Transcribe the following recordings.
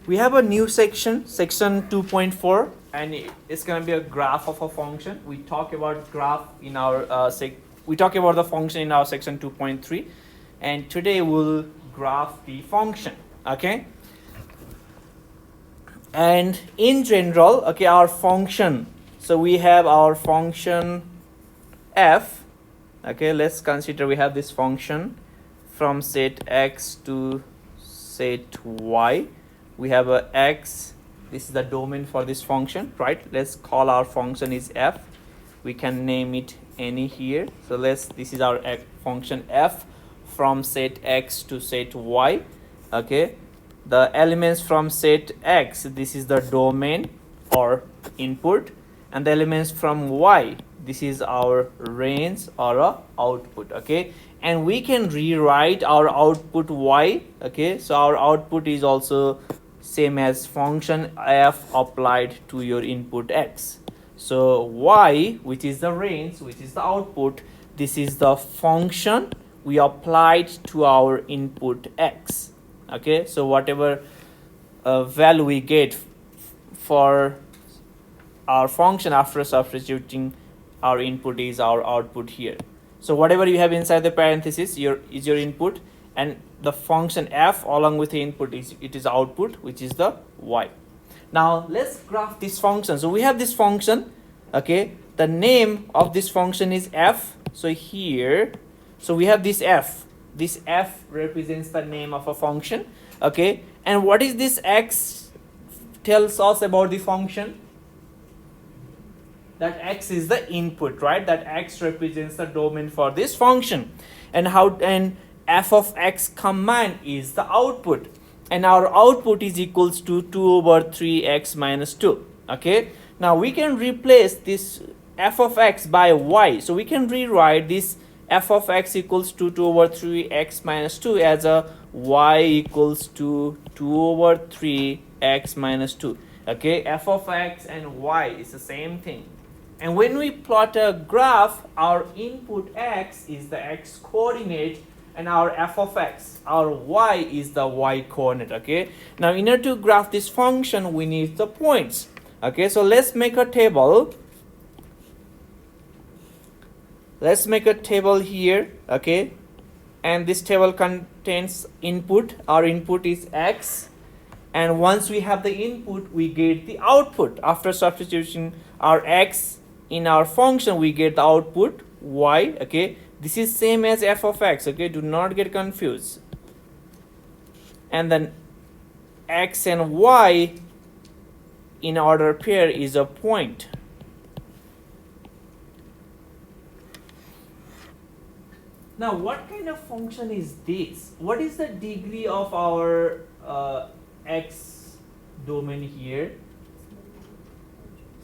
We have a new section 2.4, and it's going to be a graph of a function. We talk about graph in our we talk about the function in our section 2.3, and today we'll graph the function. Okay, and in general, okay, our function, so we have our function f. Okay, let's consider we have this function from set x to set y. We have a x, this is the domain for this function, right? Let's call our function is f. We can name it any here. So this is our function f from set x to set y. Okay, the elements from set x, this is the domain or input, and the elements from y, this is our range or output. Okay, and we can rewrite our output y. Okay, so our output is also same as function f applied to your input x. So y, which is the range, which is the output, this is the function we applied to our input x. Okay, so whatever value we get for our function after substituting our input is our output here. So whatever you have inside the parenthesis is your input, and the function f along with the input is output, which is the y. Now let's graph this function. So we have this function. Okay, the name of this function is f. So here, so we have this f. This f represents the name of a function. Okay, and what is this x tells us about the function? That x is the input, right? That x represents the domain for this function, and f of x command is the output, and our output is equals to 2/3x minus 2. Okay, now we can replace this f of x by y, so we can rewrite this f of x equals to 2/3x minus 2 as a y equals to 2/3x minus 2. Okay, f of x and y is the same thing. And when we plot a graph, our input x is the x coordinate, and our f of x, our y, is the y coordinate. Okay, now in order to graph this function, we need the points. Okay, so let's make a table. Let's make a table here. Okay, and this table contains input. Our input is x, and once we have the input, we get the output. After substituting our x in our function, we get the output y. Okay, this is same as f of x. Okay, do not get confused. And then x and y in order pair is a point. Now what kind of function is this? What is the degree of our x domain here?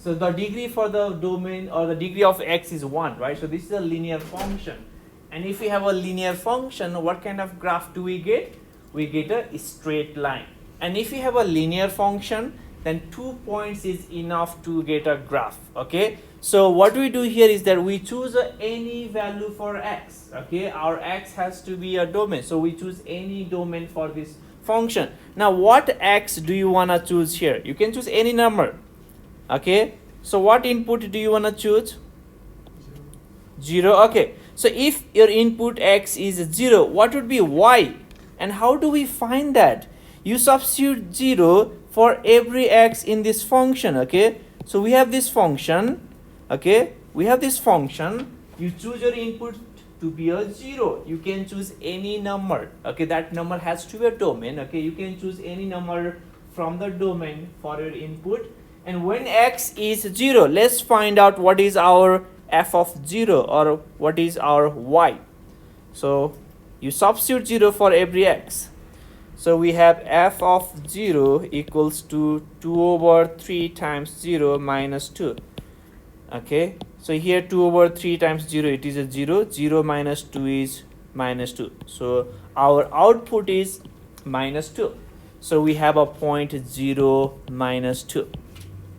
So the degree for the domain, or the degree of x, is 1, right? So this is a linear function. And if we have a linear function, what kind of graph do we get? We get a straight line. And if we have a linear function, then 2 points is enough to get a graph. Okay, so what we do here is that we choose any value for x. Okay, our x has to be a domain, so we choose any domain for this function. Now what x do you want to choose here? You can choose any number. Okay, so what input do you want to choose? 0. Okay, so if your input x is 0, what would be y? And how do we find that? You substitute 0 for every x in this function. Okay, so we have this function. Okay, we have this function. You choose your input to be a 0. You can choose any number. Okay, that number has to be a domain. Okay, you can choose any number from the domain for your input. And when x is 0, let's find out what is our f of 0, or what is our y. So you substitute 0 for every x. So we have f of 0 equals to 2/3 times 0 minus 2. Okay, so here 2/3 times 0, it is a 0. 0 minus 2 is minus 2. So our output is minus 2. So we have a point 0 minus 2.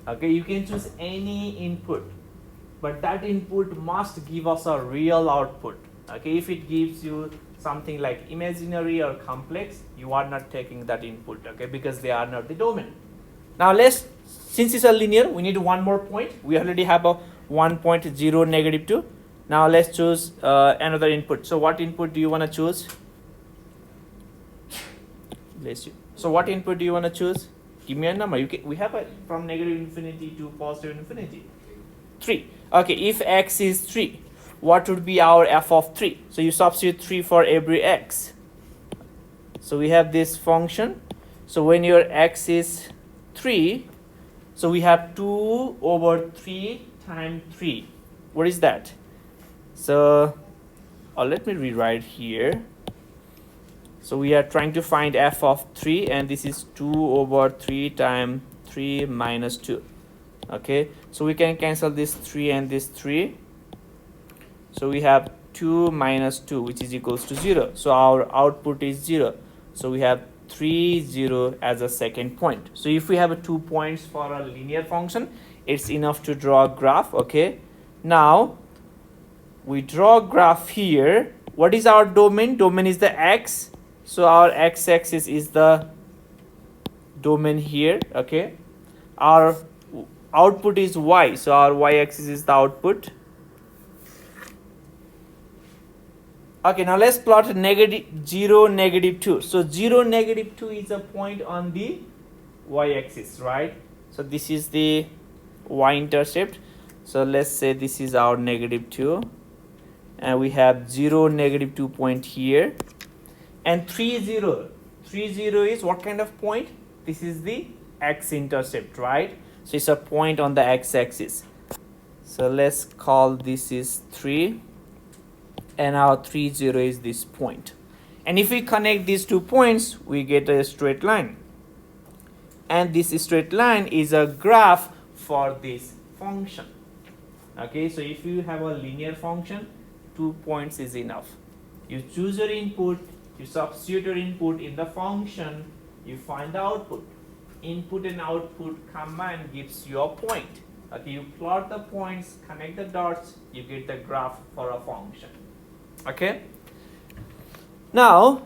Okay, you can choose any input, but that input must give us a real output. Okay, if it gives you something like imaginary or complex, you are not taking that input, okay, because they are not the domain. Now since it's a linear, we need one more point. We already have a 1.0 -2. Now let's choose another input. So what input do you want to choose? Bless you. So what input do you want to choose? Give me a number. We have from -infinity to +infinity. 3. Okay, if x is 3, what would be our f of 3? So you substitute 3 for every x. So we have this function. So when your x is 3, so we have 2 over 3 times 3. What is that? So let me rewrite here. So we are trying to find f of 3, and this is 2 over 3 times 3 minus 2. Okay, so we can cancel this 3 and this 3. So we have 2 minus 2, which is equals to 0. So our output is 0. So we have 3, 0 as a second point. So if we have 2 points for a linear function, it's enough to draw a graph. Okay, now we draw a graph here. What is our domain? Domain is the x. So our x-axis is the domain here. Okay, our output is y. So our y-axis is the output. Okay, now let's plot -0, -2. So 0, -2 is a point on the y-axis, right? So this is the y-intercept. So let's say this is our -2, and we have 0, -2 point here, and 3, 0. 3, 0 is what kind of point? This is the x-intercept, right? So it's a point on the x-axis. So let's call this is 3, and our 3, 0 is this point. And if we connect these 2 points, we get a straight line. And this straight line is a graph for this function. Okay, so if you have a linear function, 2 points is enough. You choose your input, you substitute your input in the function, you find the output. Input and output combined gives you a point. Okay, you plot the points, connect the dots, you get the graph for a function. Okay, now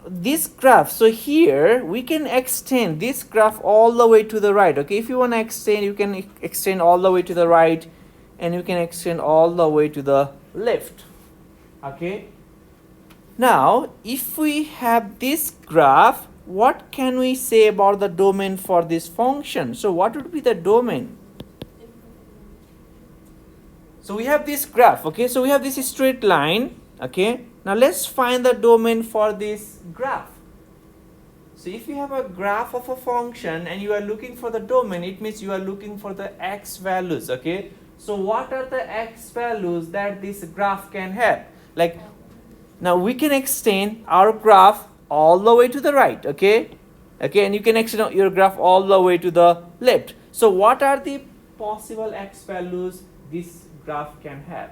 this graph, so here we can extend this graph all the way to the right. Okay, if you want to extend, you can extend all the way to the right, and you can extend all the way to the left. Okay, now if we have this graph, what can we say about the domain for this function? So what would be the domain? So we have this graph. Okay, so we have this straight line. Okay, now let's find the domain for this graph. So if you have a graph of a function and you are looking for the domain, it means you are looking for the x values. Okay, so what are the x values that this graph can have? Like, now we can extend our graph all the way to the right. Okay, and you can extend your graph all the way to the left. So what are the possible x values this graph can have?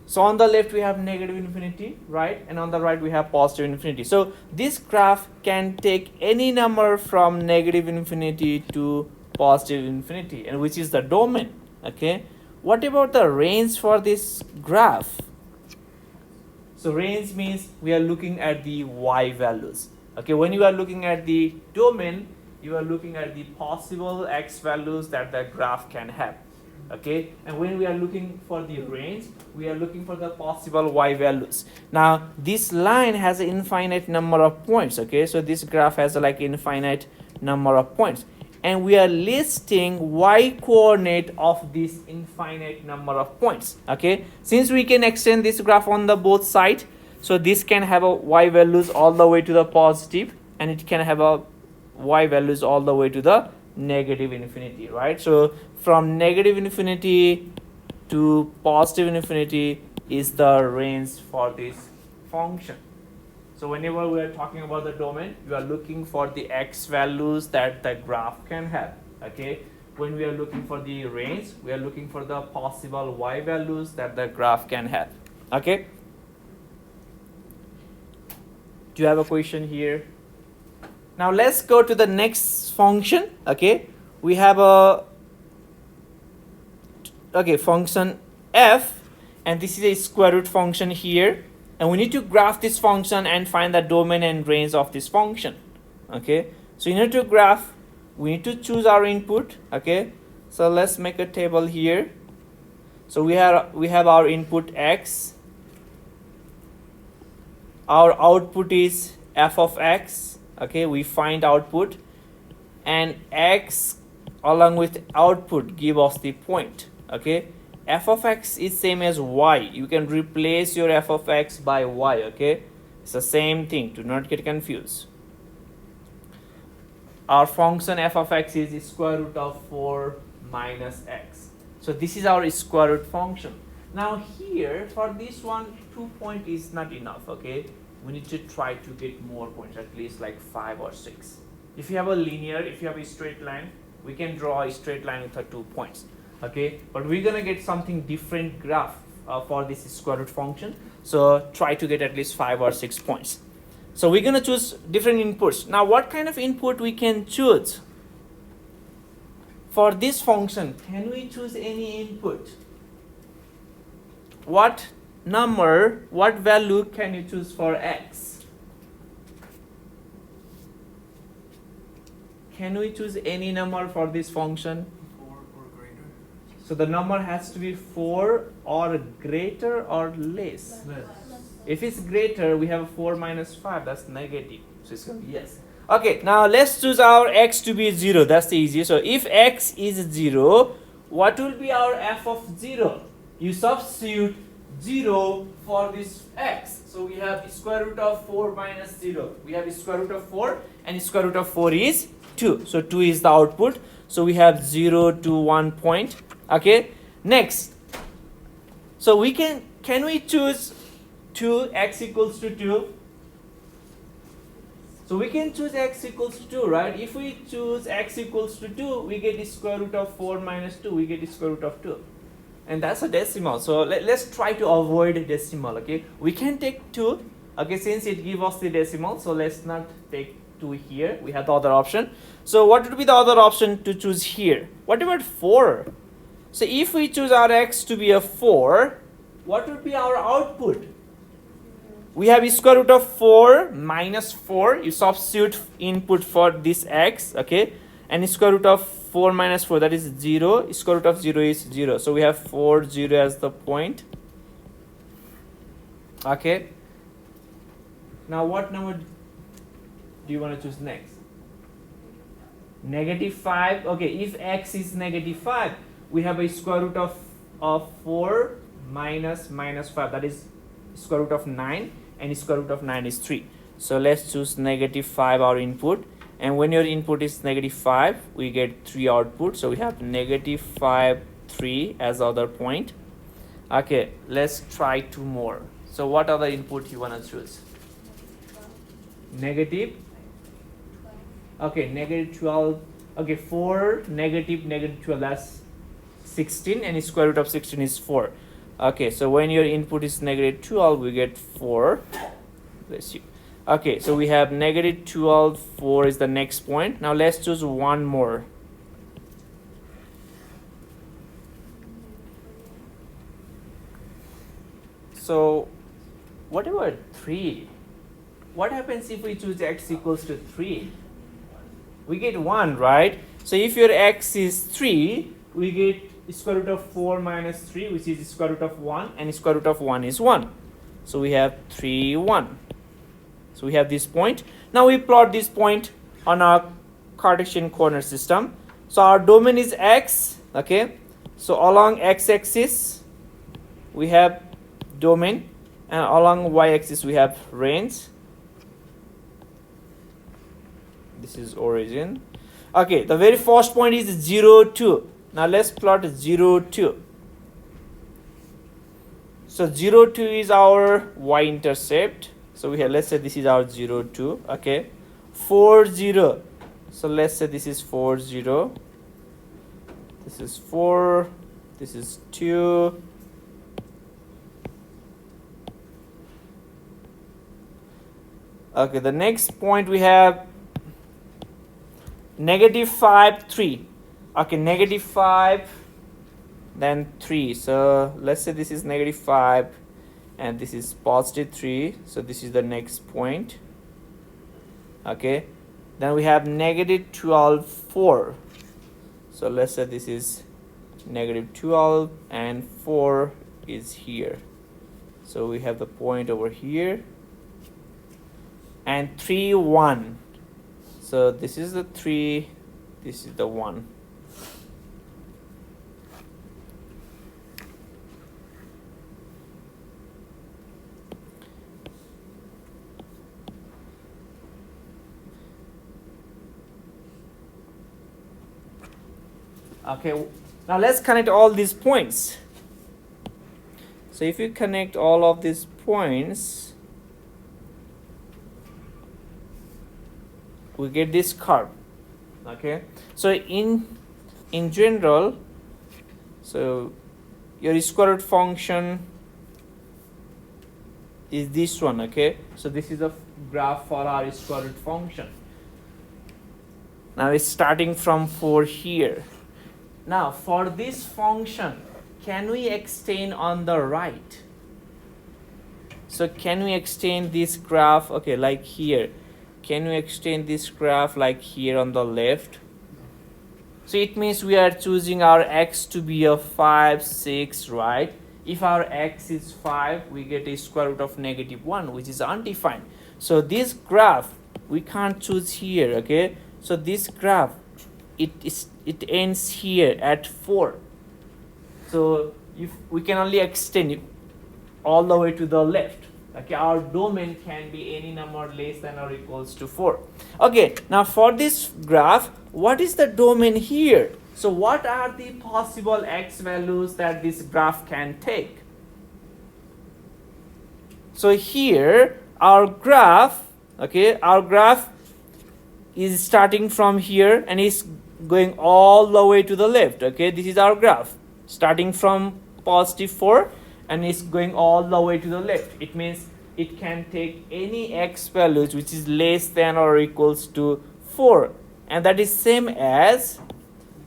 So on the left we have -infinity, right? And on the right we have +infinity. So this graph can take any number from -infinity to +infinity, and which is the domain. Okay, what about the range for this graph? So range means we are looking at the y values. Okay, when you are looking at the domain, you are looking at the possible x values that the graph can have. Okay, and when we are looking for the range, we are looking for the possible y values. Now this line has an infinite number of points. Okay, so this graph has like infinite number of points, and we are listing y coordinate of this infinite number of points. Okay, since we can extend this graph on the both sides, so this can have a y values all the way to the positive, and it can have a y values all the way to the -infinity, right? So from -infinity to +infinity is the range for this function. So whenever we are talking about the domain, you are looking for the x values that the graph can have. Okay, when we are looking for the range, we are looking for the possible y values that the graph can have. Okay, do you have a question here? Now let's go to the next function. Okay, we have a function f, and this is a square root function here. and we need to graph this function and find the domain and range of this function. Okay, so in order to graph, we need to choose our input. Okay, so let's make a table here. So we have our input x, our output is f of x. Okay, we find output, and x along with output give us the point. Okay, f of x is same as y. You can replace your f of x by y. Okay, it's the same thing, do not get confused. Our function f of x is square root of 4 minus x. So this is our square root function. Now here for this one, 2 point is not enough. Okay, we need to try to get more points, at least like 5 or 6. If you have a linear, if you have a straight line, we can draw a straight line with 2 points. Okay, but we're gonna get something different graph for this square root function. So try to get at least 5 or 6 points. So we're gonna choose different inputs. Now what kind of input we can choose for this function? Can we choose any input? What number, what value can you choose for x? Can we choose any number for this function? 4 or greater. So the number has to be 4 or greater or less. If it's greater, we have 4 minus 5, that's negative. So it's going to be yes. Okay, now let's choose our x to be 0. That's the easiest. So if x is 0, what will be our f of 0? You substitute 0 for this x. So we have square root of 4 minus 0. We have square root of 4, and square root of 4 is 2. So 2 is the output. So we have 0 to 1 point. Okay, next. So we can we choose 2, x equals to 2? So we can choose x equals to 2, right? If we choose x equals to 2, we get the square root of 4 minus 2. We get the square root of 2. And that's a decimal. So let's try to avoid decimal, okay? We can take 2, okay, since it gives us the decimal. So let's not take 2 here. We have the other option. So what would be the other option to choose here? What about 4? So if we choose our x to be a 4, what would be our output? We have square root of 4 minus 4. You substitute input for this x, okay? And square root of 4 minus 4, that is 0. Square root of 0 is 0. So we have 4, 0 as the point. Okay. Now what number do you want to choose next? Negative 5. Okay, if x is negative 5, we have a square root of 4 minus 5. That is square root of 9. And square root of 9 is 3. So let's choose negative 5 our input, and when your input is negative 5, we get 3 output. So we have negative 5, 3 as other point. Okay, let's try 2 more. So what other input you want to choose? Negative, okay, negative 12. Okay, 4 negative 12, that's 16, and square root of 16 is 4. Okay, so when your input is negative 12, we get 4. Let's see. Okay, so we have negative 12, 4 is the next point. Now let's choose one more. So what about 3? What happens if we choose x equals to 3? We get 1, right? So if your x is 3, we get square root of 4 minus 3, which is square root of 1, and square root of 1 is 1. So we have 3, 1. So we have this point. Now we plot this point on our Cartesian coordinate system. So our domain is x, okay? So along x-axis, we have domain, and along y-axis, we have range. This is origin. Okay, the very first point is 0, 2. Now let's plot 0, 2. So 0, 2 is our y-intercept. So we have, let's say this is our 0, 2. Okay. 4, 0. So let's say this is 4, 0. This is 4. This is 2. Okay, the next point we have negative 5, 3. Okay, negative 5, then 3. So let's say this is negative 5, and this is positive 3, so this is the next point. Okay, then we have negative 12 4, so let's say this is negative 12 and 4 is here, so we have the point over here, and 3 1, so this is the 3, this is the 1. Okay, now let's connect all these points. So if you connect all of these points, we get this curve. Okay, so in general, so your square root function is this one. Okay, so this is a graph for our square root function. Now it's starting from 4 here. Now for this function, can we extend on the right? So can we extend this graph, okay, like here? Can we extend this graph like here on the left? So it means we are choosing our x to be a 5, 6, right? If our x is 5, we get a square root of negative 1, which is undefined. So this graph, we can't choose here, okay? So this graph, it ends here at 4. So if we can only extend it all the way to the left. Okay, our domain can be any number less than or equals to 4. Okay, now for this graph, what is the domain here? So what are the possible x values that this graph can take? So here our graph, okay, our graph is starting from here and is going all the way to the left. Okay, this is our graph starting from positive 4 and is going all the way to the left. It means it can take any x values which is less than or equals to 4, and that is same as,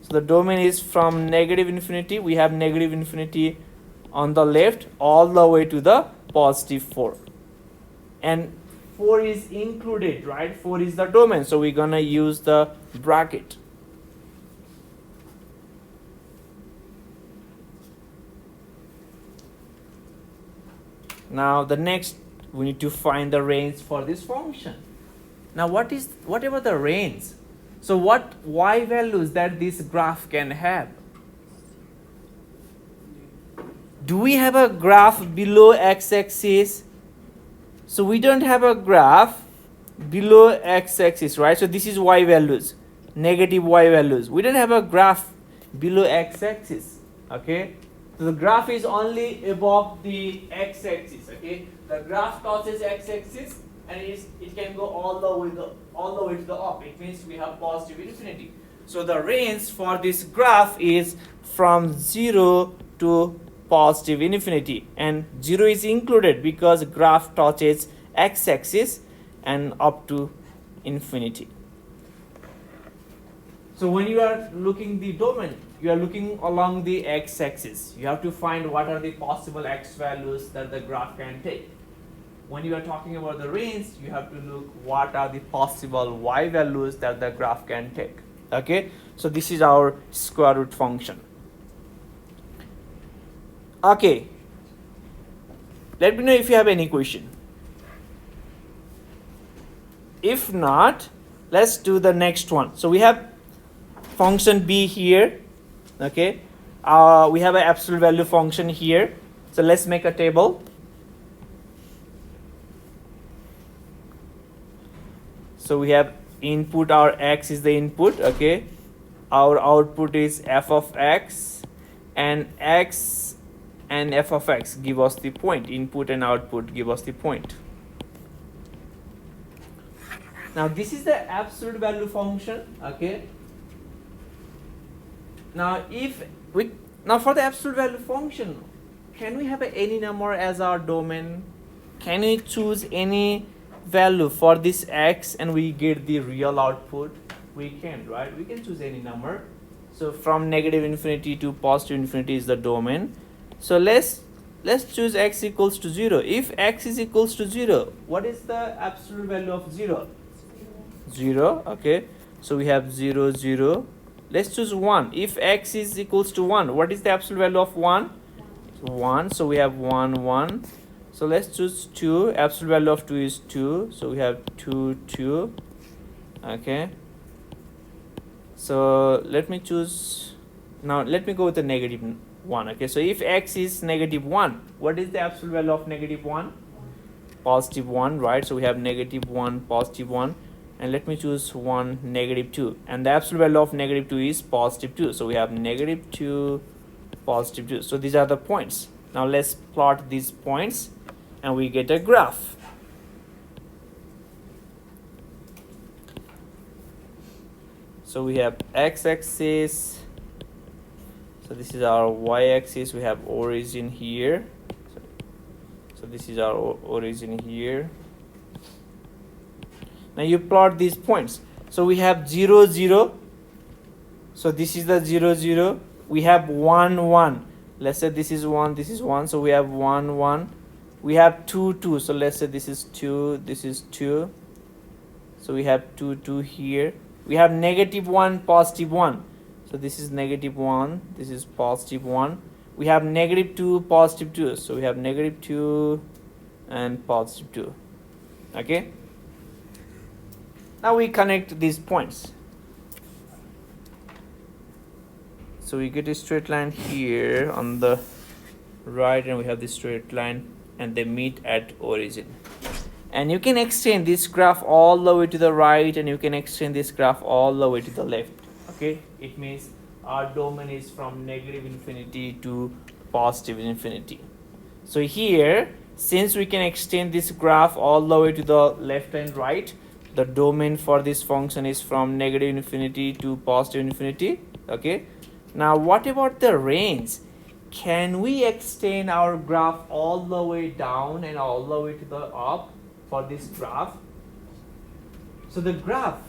so the domain is from negative infinity, we have negative infinity on the left all the way to the positive 4, and 4 is included, right? 4 is the domain, so we're gonna use the bracket. Now the next, we need to find the range for this function. Now whatever the range, so what y values that this graph can have? Do we have a graph below x-axis? So we don't have a graph below x-axis, right? So this is y values, negative y values. We don't have a graph below x-axis, okay? So the graph is only above the x-axis. Okay, the graph touches x-axis and it can go all the way to the up. It means we have positive infinity. So the range for this graph is from 0 to positive infinity, and 0 is included because graph touches x-axis and up to infinity. So when you are looking the domain, you are looking along the x-axis. You have to find what are the possible x values that the graph can take. When you are talking about the range, you have to look what are the possible y values that the graph can take. Okay, so this is our square root function. Okay, let me know if you have any question. If not, let's do the next one. So we have function b here. Okay, we have an absolute value function here. So let's make a table. So we have input, our x is the input. Okay, our output is f of x, and x and f of x give us the point. Input and output give us the point. Now this is the absolute value function. Okay, now for the absolute value function, can we have any number as our domain? Can we choose any value for this x and we get the real output? We can, right? We can choose any number. So from negative infinity to positive infinity is the domain. So let's let's choose x equals to 0. If x is equals to 0, what is the absolute value of 0? 0. Okay, so we have 0 0. Let's choose 1. If x is equals to 1, what is the absolute value of 1? 1. So we have 1 1. So let's choose 2. Absolute value of 2 is 2, so we have 2 2. Okay, so let me choose, now let me go with the negative 1. Okay, so if x is negative 1, what is the absolute value of negative 1? Positive 1, right? So we have negative 1 positive 1, and let me choose 1 negative 2, and the absolute value of negative 2 is positive 2, so we have negative 2 positive 2. So these are the points. Now let's plot these points and we get a graph. So we have x-axis, so this is our y-axis, we have origin here, so this is our origin here. Now you plot these points. So we have 0 0, so this is the 0 0. We have 1 1, let's say this is 1, this is 1, so we have 1 1. We have 2 2, so let's say this is 2, this is 2, so we have 2 2 here. We have negative 1 positive 1, so this is negative 1, this is positive 1. We have negative 2 positive 2, so we have negative 2 and positive 2. Okay, now we connect these points. So we get a straight line here on the right, and we have this straight line, and they meet at origin. And you can extend this graph all the way to the right, and you can extend this graph all the way to the left. Okay, it means our domain is from negative infinity to positive infinity. So here, since we can extend this graph all the way to the left and right, the domain for this function is from negative infinity to positive infinity. Okay, now what about the range? Can we extend our graph all the way down and all the way to the up for this graph? So the graph,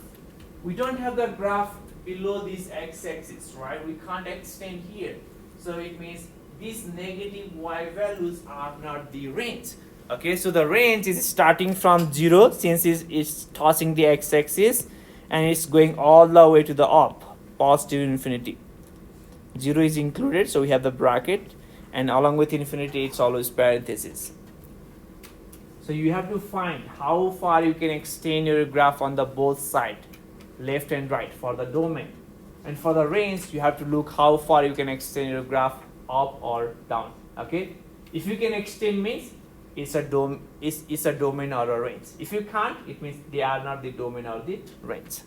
we don't have the graph below this x-axis, right? We can't extend here. So it means these negative y values are not the range. Okay, so the range is starting from 0, since it's tossing the x-axis, and it's going all the way to the up, positive infinity. 0 is included, so we have the bracket, and along with infinity it's always parentheses. So you have to find how far you can extend your graph on the both side, left and right, for the domain. And for the range, you have to look how far you can extend your graph up or down. Okay, if you can extend, means it's a domain or a range. If you can't, it means they are not the domain or the range.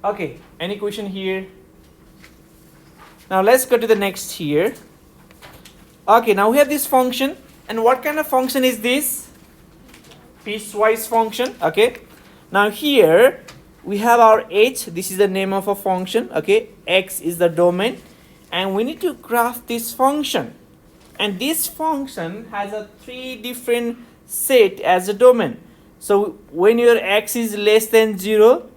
Okay, any question here? Now let's go to the next here. Okay, now we have this function, and what kind of function is this? Piecewise function. Okay, now here we have our h, this is the name of a function. Okay, x is the domain, and we need to graph this function, and this function has a 3 different set as a domain. So when your x is less than 0,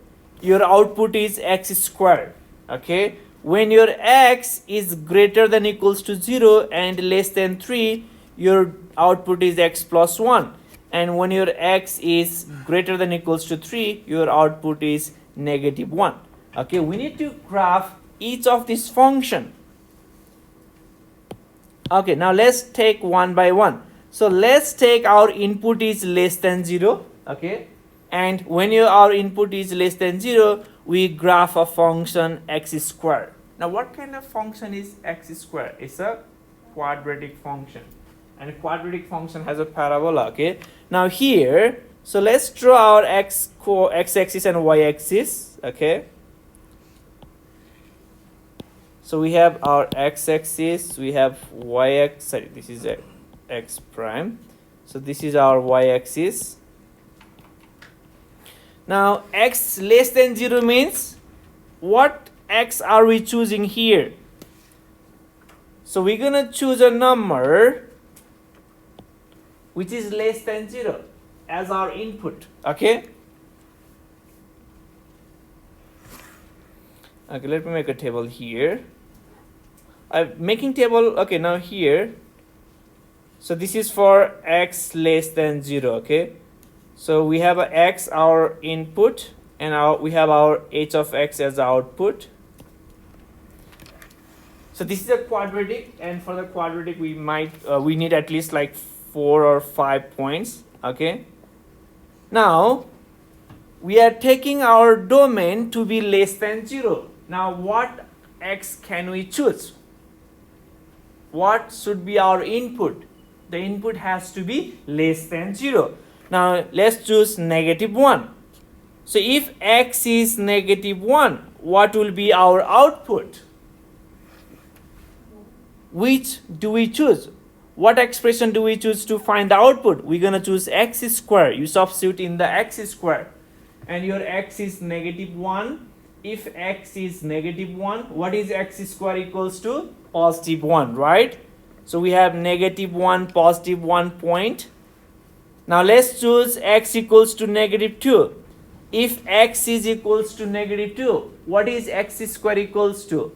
your output is x squared. Okay, when your x is greater than equals to 0 and less than 3, your output is x plus 1. And when your x is greater than equals to 3, your output is negative 1. Okay, we need to graph each of this function. Okay, now let's take one by one. So let's take our input is less than 0. Okay, and when our input is less than 0, we graph a function x squared. Now what kind of function is x squared? It's a quadratic function, and a quadratic function has a parabola. Okay, now here, so let's draw our x-axis and y-axis. Okay, so we have our x-axis, we have y-axis, sorry, this is x prime, so this is our y-axis. Now x less than 0 means what x are we choosing here? So we're gonna choose a number which is less than 0 as our input. Okay, okay, let me make a table here. making table. Okay, now here, so this is for x less than 0. Okay, so we have a x our input, and we have our h of x as the output. So this is a quadratic, and for the quadratic we need at least like 4 or 5 points. Okay, now we are taking our domain to be less than 0. Now what x can we choose? What should be our input? The input has to be less than 0. Now let's choose -1. So if x is -1, what will be our output? Which do we choose? What expression do we choose to find the output? We're gonna choose x square. You substitute in the x square, and your x is -1. If x is -1, what is x square equals to? +1, right? So we have -1, +1 point. Now let's choose x equals to -2. If x is equals to -2, what is x square equals to?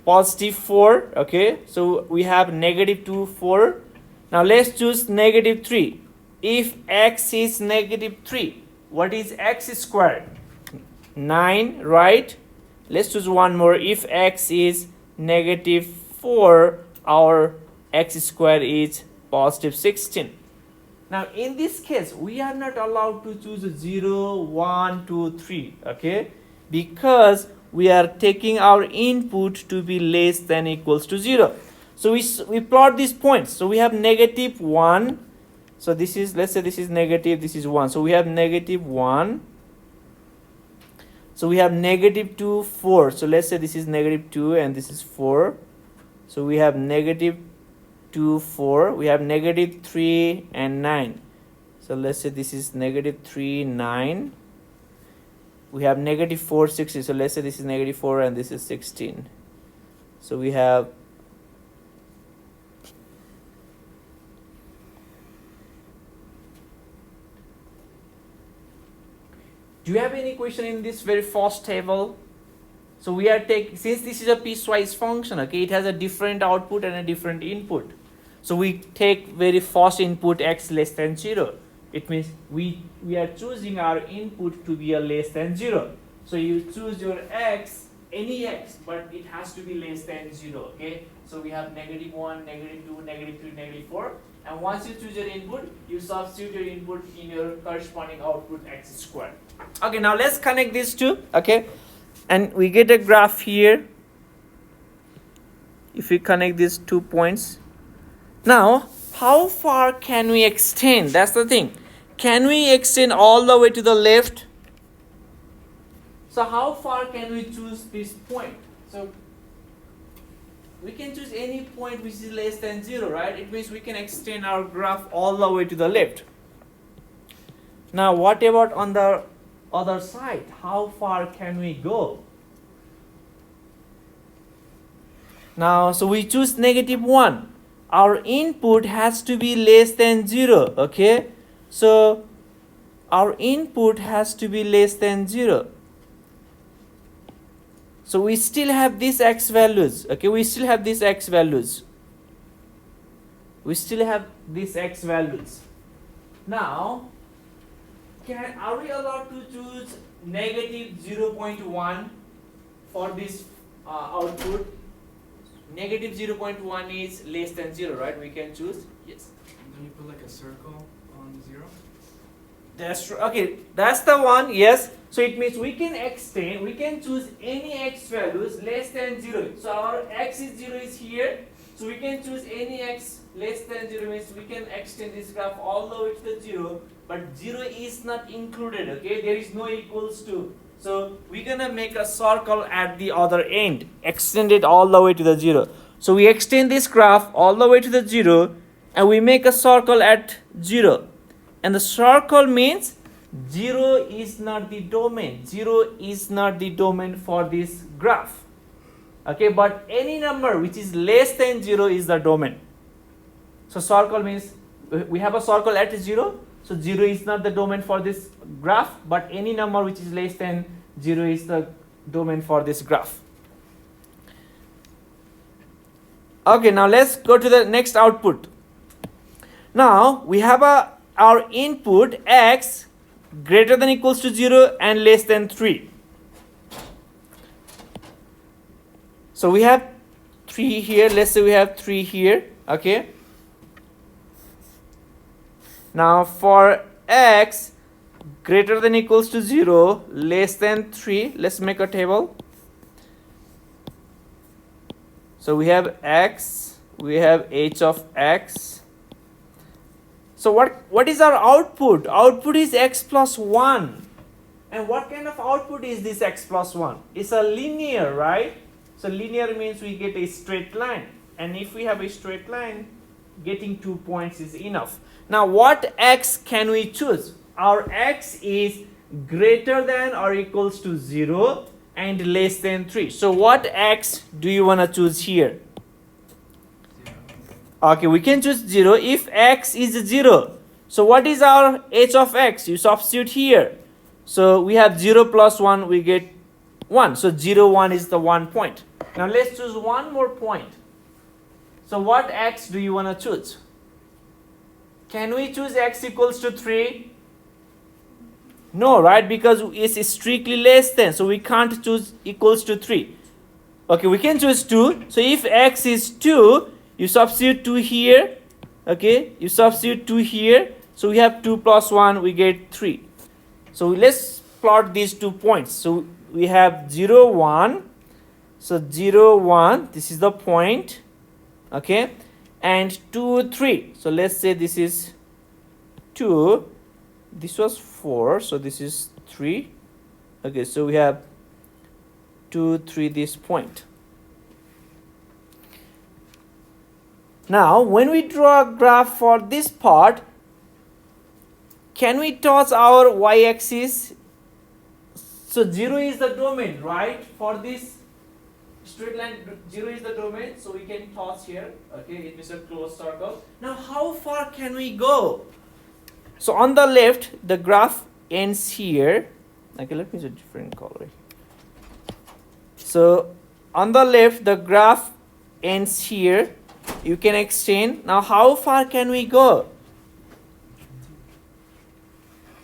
+4. Okay, so we have -2, 4. Now let's choose -3. If x is -3, what is x squared? 9, right? Let's choose one more. If x is -4, our x squared is +16. Now in this case, we are not allowed to choose 0, 1, 2, 3, okay? Because we are taking our input to be less than equals to 0. So we plot these points. So we have -1. So this is, let's say this is negative, this is 1. So we have -1. So we have -2, 4. So let's say this is -2 and this is 4. So we have -2, 4. We have -3 and 9. So let's say this is -3, 9. We have -4, 60. So let's say this is -4 and this is 16. So we have Do you have any question in this very first table? So we are since this is a piecewise function, okay, it has a different output and a different input. So we take very first input x less than 0. It means we are choosing our input to be a less than 0. So you choose your x, any x, but it has to be less than 0. Okay. So we have -1, -2, -3, -4. And once you choose your input, you substitute your input in your corresponding output x squared. Okay, now let's connect these two. Okay, and we get a graph here. If we connect these 2 points, now how far can we extend? That's the thing. Can we extend all the way to the left? So how far can we choose this point? So we can choose any point which is less than 0, right? It means we can extend our graph all the way to the left. Now what about on the other side? How far can we go? Now, so we choose -1. Our input has to be less than 0, okay? So our input has to be less than 0. So we still have these x values, okay? We still have these x values. We still have these x values. Now, are we allowed to choose -0.1 for this output? -0.1 is less than 0, right? We can choose, yes. Then you put like a circle on 0? That's true. Okay, that's the one, yes. So it means we can extend, we can choose any x values less than 0. So our x is 0 is here. So we can choose any x less than 0, means we can extend this graph all the way to the 0. But 0 is not included, okay? There is no equals to. So we're gonna make a circle at the other end. Extend it all the way to the 0. So we extend this graph all the way to the 0. And we make a circle at 0. And the circle means 0 is not the domain. 0 is not the domain for this graph. Okay, but any number which is less than 0 is the domain. So circle means we have a circle at 0. So 0 is not the domain for this graph, but any number which is less than 0 is the domain for this graph. Okay, now let's go to the next output. Now we have our input x greater than equals to 0 and less than 3. So we have 3 here. Let's say we have 3 here. Okay. Now for x greater than equals to 0, less than 3, let's make a table. So we have x, we have h of x. So what is our output? Output is x plus 1. And what kind of output is this x plus 1? It's a linear, right? So linear means we get a straight line. And if we have a straight line, getting 2 points is enough. Now what x can we choose? Our x is greater than or equals to 0 and less than 3. So what x do you want to choose here? 0. Okay, we can choose 0 if x is 0. So what is our h of x? You substitute here. So we have 0 plus 1, we get 1. So 0, 1 is the 1 point. Now let's choose one more point. So what x do you want to choose? Can we choose x equals to 3? No, right? Because it's strictly less than. So we can't choose equals to 3. Okay, we can choose 2. So if x is 2, you substitute 2 here. Okay, you substitute 2 here. So we have 2 plus 1, we get 3. So let's plot these 2 points. So we have 0, 1. So 0, 1, this is the point. Okay, and 2, 3. So let's say this is 2. This was 4. So this is 3. Okay, so we have 2, 3, this point. Now, when we draw a graph for this part, can we toss our y-axis? So 0 is the domain, right? For this straight line, 0 is the domain, so we can toss here. Okay, it is a closed circle. Now, how far can we go? So on the left, the graph ends here. Okay, let me use a different color. So on the left, the graph ends here. You can extend. Now, how far can we go?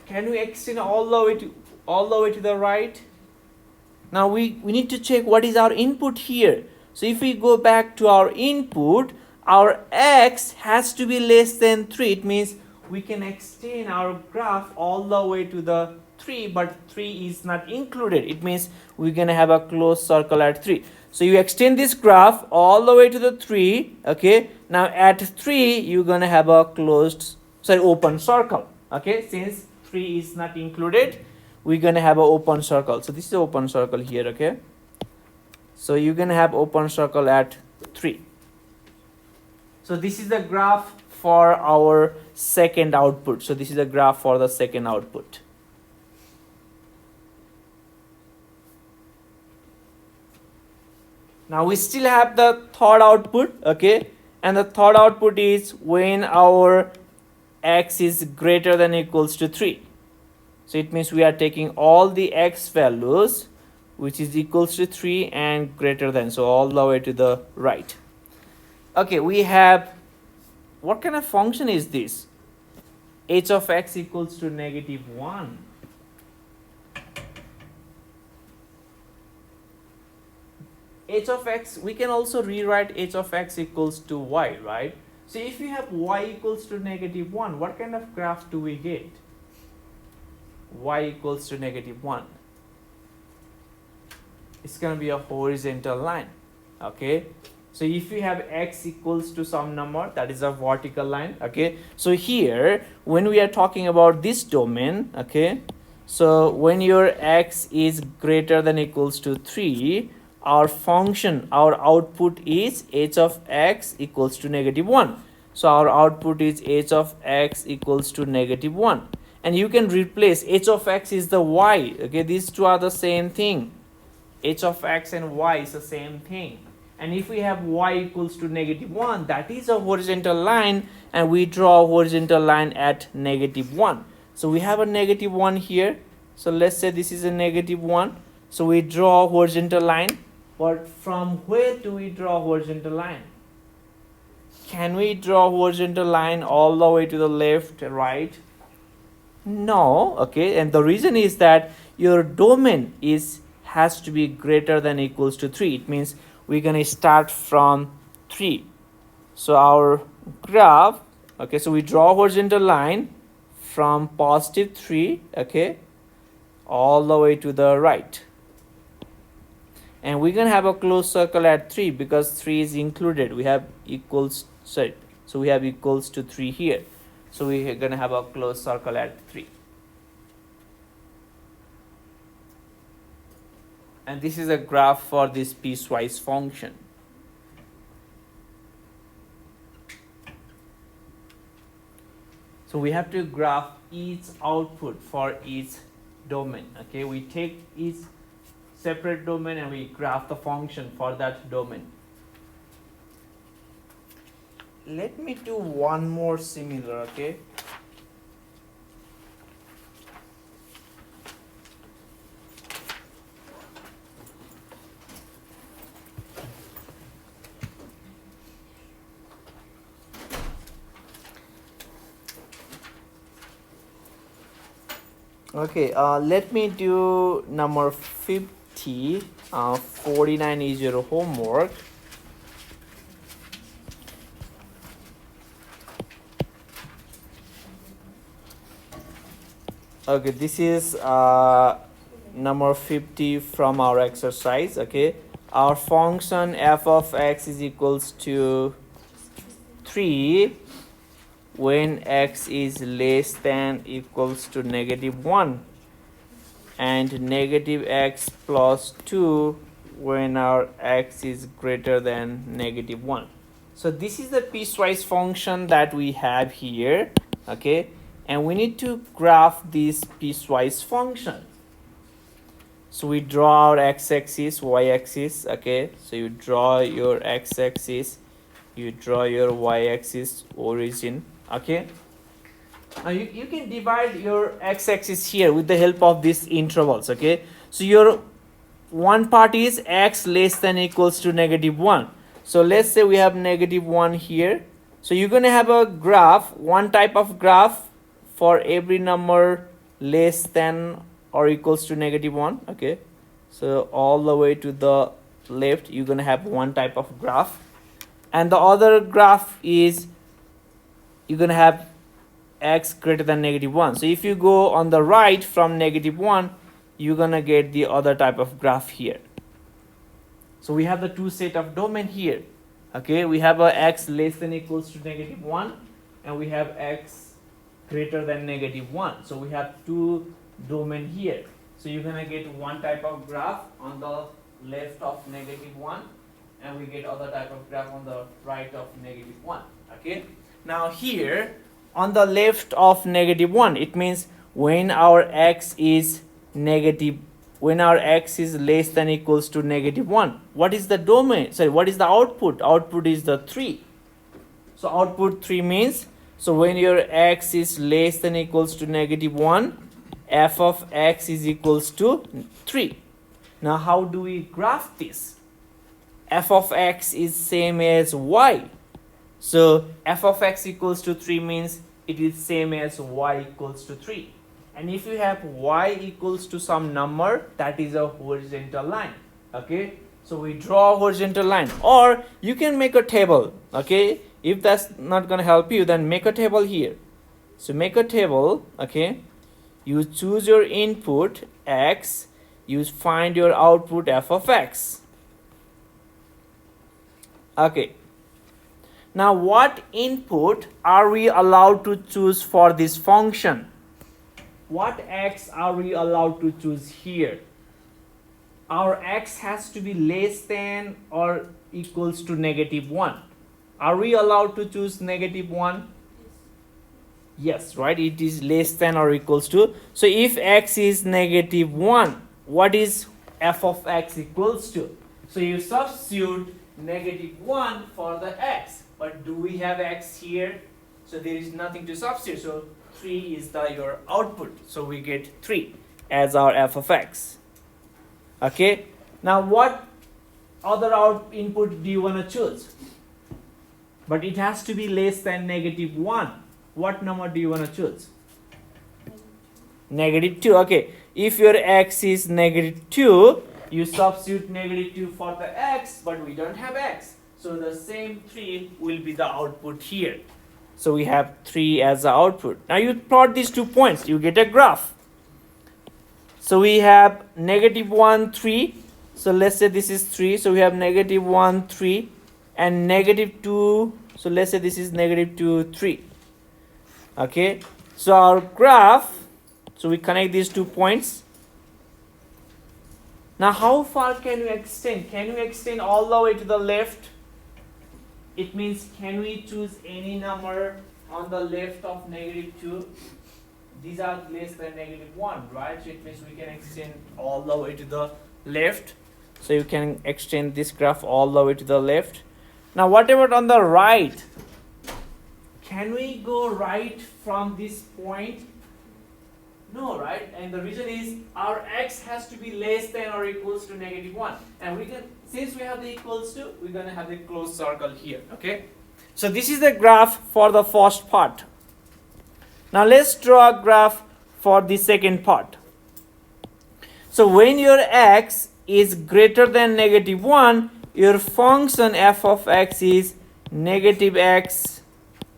Can we extend all the way to the right? Now we need to check what is our input here. So if we go back to our input, our x has to be less than 3. It means we can extend our graph all the way to the 3, but 3 is not included. It means we're going to have a closed circle at 3. So you extend this graph all the way to the 3. Okay, now at 3 you're going to have a open circle. Okay, since 3 is not included, we're going to have an open circle. So this is an open circle here. Okay, so you're going to have open circle at 3. So this is the graph for our second output. So this is a graph for the second output. Now we still have the third output. Okay, and the third output is when our x is greater than or equals to 3. So it means we are taking all the x values which is equals to 3 and greater than, so all the way to the right. Okay, we have, what kind of function is this? H of x equals to -1. H of x, we can also rewrite h of x equals to y, right? So if we have y equals to -1, what kind of graph do we get? Y equals to -1. It's going to be a horizontal line. Okay, so if we have x equals to some number, that is a vertical line. Okay, so here when we are talking about this domain, okay, so when your x is greater than or equals to 3, our function, our output is h of x equals to -1. So our output is h of x equals to -1. And you can replace h of x is the y. Okay, these two are the same thing. H of x and y is the same thing. And if we have y equals to -1, that is a horizontal line, and we draw a horizontal line at -1. So we have a -1 here. So let's say this is a -1. So we draw a horizontal line. But from where do we draw a horizontal line? can we draw horizontal line all the way to the left, right? No, okay, and the reason is that your domain has to be greater than equals to 3. It means we're gonna start from 3. So our graph, okay, so we draw horizontal line from positive 3, okay, all the way to the right. And we're gonna have a closed circle at 3 because 3 is included. We have equals, sorry, so we have equals to 3 here. So we're gonna have a closed circle at 3. And this is a graph for this piecewise function. So we have to graph each output for each domain. Okay, we take each separate domain and we graph the function for that domain. Let me do one more similar, okay? Okay, let me do number 50. 49 is your homework. Okay, this is number 50 from our exercise. Okay, our function f of x is equals to 3 when x is less than equals to -1 and negative x plus 2 when our x is greater than -1. So this is the piecewise function that we have here, okay, and we need to graph this piecewise function. So we draw our x-axis, y-axis, okay, so you draw your x-axis, you draw your y-axis origin, okay. Now you can divide your x-axis here with the help of these intervals, okay. So your one part is x less than equals to -1. So let's say we have -1 here. So you're going to have a graph, one type of graph for every number less than or equals to -1, okay. So all the way to the left you're going to have one type of graph, and the other graph is you're going to have x greater than -1. So if you go on the right from -1, you're going to get the other type of graph here. So we have the two set of domain here, okay. We have a x less than equals to -1 and we have x greater than -1. So we have two domain here. So you're going to get one type of graph on the left of -1 and we get other type of graph on the right of -1, okay. Now here on the left of -1, it means when our x is negative, when our x is less than equals to -1, what is the domain, sorry, what is the output? Output is the 3. So output 3 means, so when your x is less than equals to -1, f of x is equals to 3. Now how do we graph this? F of x is same as y. So f of x equals to 3 means it is same as y equals to 3. And if you have y equals to some number, that is a horizontal line, okay. So we draw a horizontal line, or you can make a table, okay. If that's not going to help you, then make a table here. So make a table, okay. You choose your input x, you find your output f of x, okay. Now what input are we allowed to choose for this function? What x are we allowed to choose here? Our x has to be less than or equals to -1. Are we allowed to choose -1? Yes, right, it is less than or equals to. So if x is -1, what is f of x equals to? So you substitute -1 for the x, but do we have x here? So there is nothing to substitute, so 3 is your output, so we get 3 as our f of x, okay. Now what other input do you want to choose? but it has to be less than -1. What number do you want to choose? -2. Okay, if your x is -2, you substitute -2 for the x, but we don't have x, so the same 3 will be the output here. So we have 3 as the output. Now you plot these 2 points, you get a graph. So we have -1, 3. So let's say this is 3. So we have -1, 3, and -2. So let's say this is -2, 3. Okay. So our graph. So we connect these 2 points. Now how far can we extend? Can we extend all the way to the left? It means can we choose any number on the left of -2? These are less than -1, right? So it means we can extend all the way to the left. So you can extend this graph all the way to the left. Now what about on the right? Can we go right from this point? No, right? And the reason is our x has to be less than or equals to -1. And we can, since we have the equals to, we're going to have the closed circle here, okay? So this is the graph for the first part. Now let's draw a graph for the second part. So when your x is greater than -1, your function f of x is -x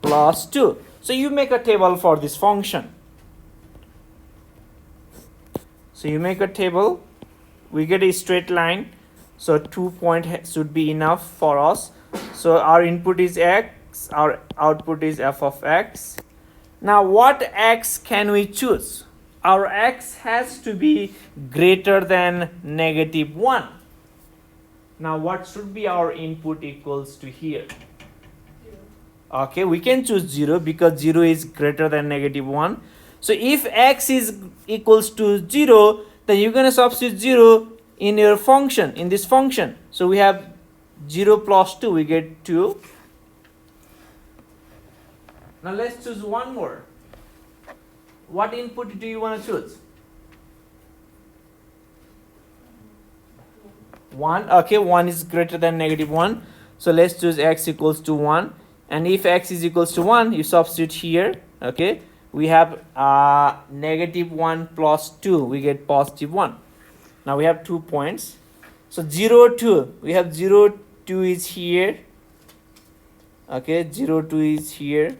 plus 2. So you make a table for this function. So you make a table, we get a straight line, so 2 points should be enough for us. So our input is x, our output is f of x. Now what x can we choose? Our x has to be greater than -1. Now what should be our input equals to here? 0. Okay, we can choose 0 because 0 is greater than -1. So if x is equals to 0, then you're going to substitute 0 in your function, in this function. So we have 0 plus 2, we get 2. Now let's choose one more. What input do you want to choose? 1. Okay, 1 is greater than -1. So let's choose x equals to 1. And if x is equals to 1, you substitute here. Okay, we have -1 plus 2, we get +1. Now we have 2 points. So 0, 2, we have 0, 2 is here. Okay, 0, 2 is here.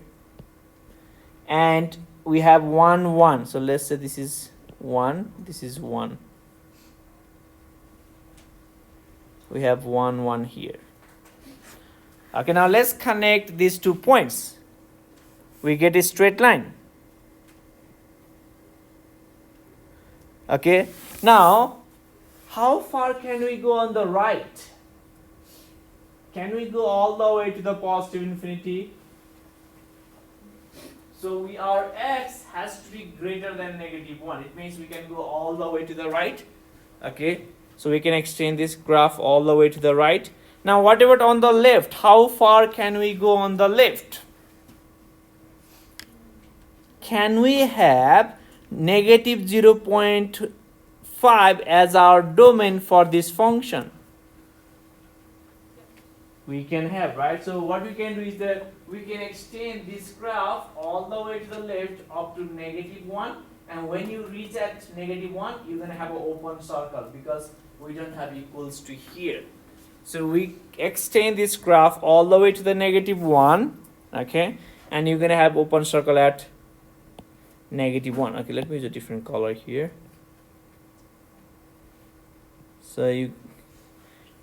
And we have 1, 1. So let's say this is 1, this is 1. We have 1, 1 here. Okay, now let's connect these 2 points. We get a straight line. Okay, now how far can we go on the right? Can we go all the way to the positive infinity? So our x has to be greater than -1. It means we can go all the way to the right. Okay, so we can extend this graph all the way to the right. Now what about on the left? How far can we go on the left? Can we have -0.5 as our domain for this function? We can have, right? So what we can do is that we can extend this graph all the way to the left up to -1, and when you reach at -1, you're going to have an open circle because we don't have equals to here. So we extend this graph all the way to the -1, okay, and you're going to have open circle at -1. Okay, let me use a different color here. So you,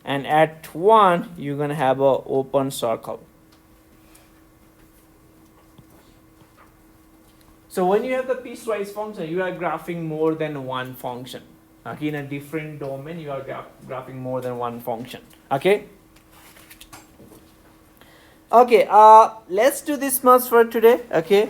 and at 1 you're going to have a open circle. So when you have the piecewise function, you are graphing more than one function. Okay, in a different domain you are graphing more than one function. Okay, okay, let's do this much for today. Okay,